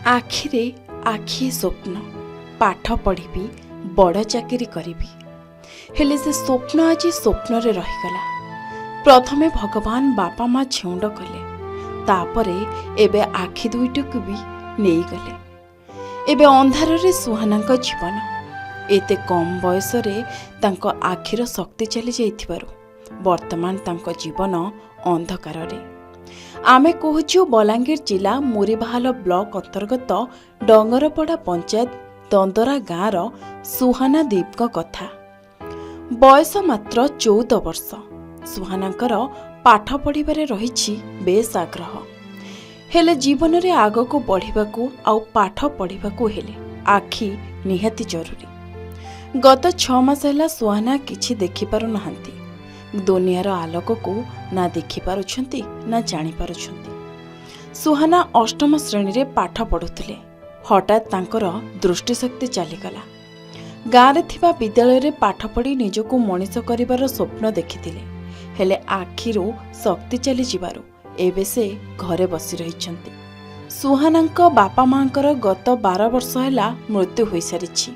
आखिरे आखि स्वप्न पाठ पढ़ी बड़ चाकरी करी हेले से स्वप्न आज स्वप्न रे रहीगला। प्रथमे भगवान बापा माँ छेउंड कले तापरे एबे आखि दुईटक भी नहीं गले। एबे अंधार रे सुहानांक जीवन एते कम बयस रे तांको आखिर शक्ति चली जाइथिबारु वर्तमान तांको जीवन अंधकार रे। आमे कहूँ बलांगीर जिला मुरीबाहाल ब्लॉक अंतर्गत डंगरपड़ा पंचायत दंदरा गाँर सुहाना दीप कथा। बयस मात्र 14 वर्ष। सुहानांकर पाठ पढ़िबारे रहिछि बेस आग्रह। हेले जीवन रे आगको बढ़िबाकू आउ पाठ पढ़िबाकू हेले आखि निहाती जरूरी। गत 6 मास ହେଲା सुहाना किछि देखि पारु नहांती। दुनियार आलोक को ना देखि पारुछंती ना जानि पारुछंती। सुहाना अष्टम श्रेणी रे पाठ पढ़ुथिले। हठात तांकर दृष्टिशक्ति चलीगला। गाँव थिबा विद्यालय रे पाठ पढ़ी निजको मनीष करिवार स्वप्न देखिथिले। हेले आखिरो शक्ति चली जिबारु एबे से घरे बसी रहिछंती। सुहानांक बापा मांकर गत 12 वर्ष ହେଲା मृत्यु होई सारिछि।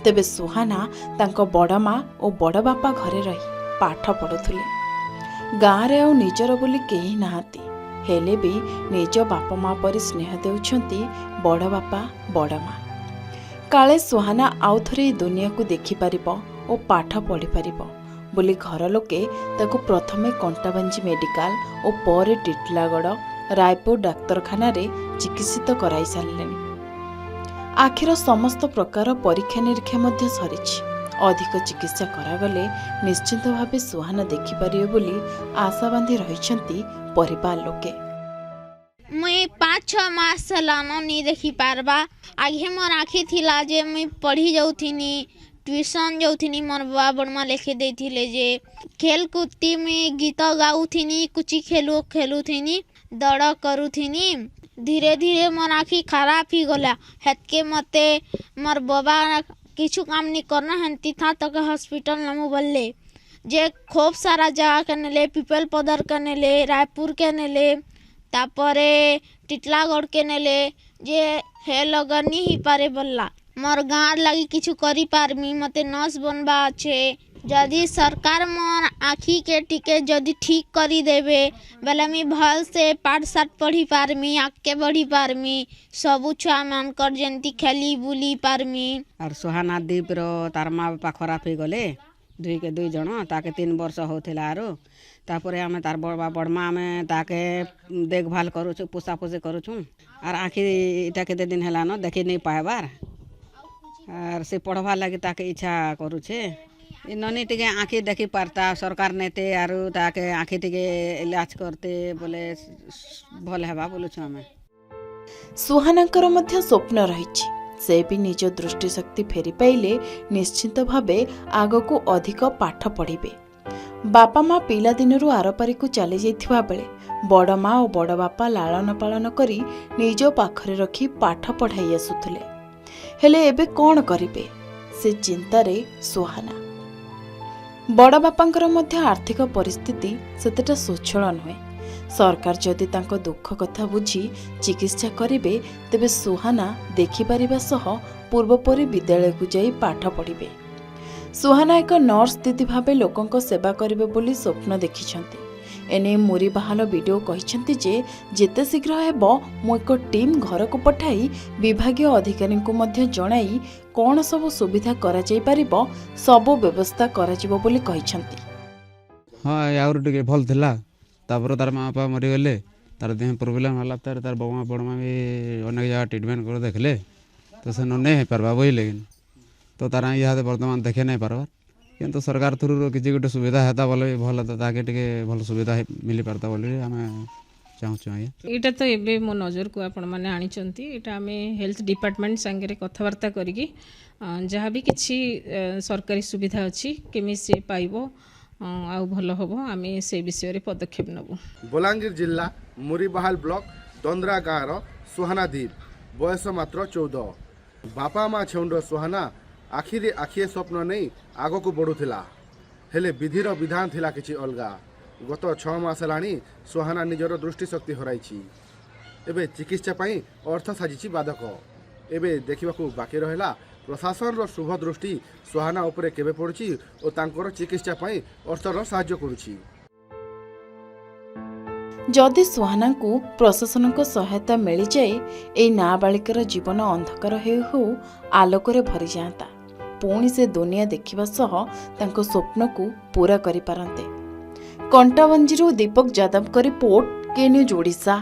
तेबे सुहाना तांको बड़ माँ और बड़ बापा घरे रही पाठ पढ़ुथिले। गाँव रे आ निजर बोली केही नाहाती हेले भी निज बापा माँ परि स्नेह देउछंती बड़ बापा बड़ माँ। काले सुहाना आउ थरे दुनिया को देखि पारिबो और पाठ पढ़ी पारिबो बोली घर लोके ताको प्रथमे कंटाबांजी मेडिकल और पर टिटलागड़ रायपुर डाक्तरखाना रे चिकित्सित कराई सारलेनी। आखिर समस्त प्रकार परीक्षा निरीक्षा मध्य सरिछि। अधिक चिकित्सा करागले निश्चित भावे सुहाना देखि पारिबे बोली आशा बांधी रहिछंती परिवार लोके। मुई 5-6 मास लानो नहीं देखी पारबा। आगे मोर आखि थिला जे मुई पढ़ी जाउथिनी ट्यूशन जाउथिनी। मोर बाबा बड़मा लिखे देथिले जे खेल कूदती मुई गीत गाउथिनी कुछ खेलुथिनी दौड़ करूथिनी। धीरे धीरे मोर आखि खराब ही गला। हेतके मते मोर बाबा किछु काम नहीं करना हंती था तो के हॉस्पिटल नमु बल्ले जे खूब सारा जगह के नेले पीपल पदर के नेले रायपुर के नेले तापरे टिटलागढ़ के नेले जे हे लगनी ही पारे बोलला मोर गाँव लगी किछु करी पारमी मते नर्स बनबा अच्छे। जदि सरकार मोर आखि के टिके जदि ठीक करी देबे बेले मी भल से पाठ साठ पढ़ी पारमी आगे बढ़ी पारमी सबु छुआ मानकर जेंती खेली बुली पारमी। और सुहाना दीप रो तार माँ बापा खराब हो गले दुई जन ताके 3 वर्ष होथिला आरो तापरे आमे तार बड़बा बड़मा में ताके देखभाल करूछु पोसा पोसे करूछु। और आखि इटा केते दिन हैला न देखि नहीं पाएबार और से पढ़वा लगे ताके इच्छा करूछे। ननी टिके आखि देखी पारता सरकार नेते आरु ताके आखि टिके इलाज करते बोले भल हेबा बोलुछु आमे। सुहानांकर मध्य स्वप्न रहिछि। से भी निज दृष्टिशक्ति फेरी पाइले निश्चित भावे आगको अधिक पाठ पढ़िबे। बापा माँ पिला दिनरु आरपारी को चली जाइथिबा बेले बड़ माँ और बड़ बापा लालन पालन करी निज पाखरे रखी पाठ पढ़ाई आसुथिले। हेले एबे कौन करिबे से चिंतारे सुहाना। बड़ बापांकर मध्य आर्थिक परिस्थिति सेतेटा सुछळ नुहे। सरकार जदि तांको दुख कथा बुझी चिकित्सा करिबे तेबे सुहाना देखि पारिबा सह पूर्वपरि विद्यालय को जाई पाठ पढ़िबे। सुहाना एक नर्स दीदी भावे लोकंको सेवा करिबे बोली स्वप्न देखिछंती। एने मुरीबाहाल वीडियो कहिछंती जे जेते शीघ्र हेबो मो एक टीम घर को पठाई विभागीय अधिकारी को मध्य जणाई कौन सब सुविधा करा जाई परिबो सब व्यवस्था करा जिवो बोली कहिछंती। हां यार टिके भल थिला तापर तार माँ बापा मरी गले तार देह प्रोब्लेम होला तार बमा बड़मा भी अनेक जगह ट्रीटमेंट कर देखले तो से नहीं हो पारबा बुझे लेकिन तो तार यहाँ बर्तमान देखे नहीं पारबार किंतु सरकार थ्रु किसी गोटे सुविधा हेता बोले भल ताके टिके भल सुविधा मिली पारता बोली आमे चाहूँ। यहाँ तो एबे मो नजर को आपण माने आनिचंती एटा आमे हेल्थ डिपार्टमेंट संगे कथबार्ता करिकी जहाँ भी किसी सरकारी सुविधा अच्छी केमी से पाइबो आउ भल हम आम से विषय रे पदक्षेप नबू। बलांगीर जिला मुरीबाहाल ब्लॉक दंदरा गाँव सुहाना दीप बयस मात्र 14। बापा माँ छेउंड सुहाना आखिरे आखिए स्वप्न नहीं आग को बढ़ुला हेले विधिर विधान थिला किछि अलगा। गत 6 मास हेलाणी सुहाना निजर दृष्टिशक्ति हराइछि। ଏବେ ଚିକିତ୍ସା ପାଇଁ ଅର୍ଥ ସାଜିଛି ବାଧକ। ଏବେ ଦେଖିବାକୁ ବାକି ରହିଲା ପ୍ରଶାସନର ଶୁଭ ଦୃଷ୍ଟି ସୁହାନା ଉପରେ କେବେ ପଡ଼ୁଛି ଓ ତାଙ୍କର ଚିକିତ୍ସା ପାଇଁ ଅର୍ଥର ସାହାଯ୍ୟ କରୁଛି। ଯଦି ସୁହାନାଙ୍କୁ ପ୍ରଶାସନଙ୍କ ସହାୟତା ମିଳିଯାଏ ଏହି ନାବାଳିକାର ଜୀବନ ଅନ୍ଧକାର ହେଉ ହେଉ ଆଲୋକରେ ଭରିଯାଆନ୍ତା। ପୁଣି ସେ ଦୁନିଆ ଦେଖିବା ସହ ତାଙ୍କ ସ୍ୱପ୍ନକୁ ପୂରା କରିପାରନ୍ତେ। କଣ୍ଟାବଞ୍ଜିରୁ ଦୀପକ ଯାଦବଙ୍କ ରିପୋର୍ଟ, କେ ନ୍ୟୁଜ୍ ଓଡ଼ିଶା।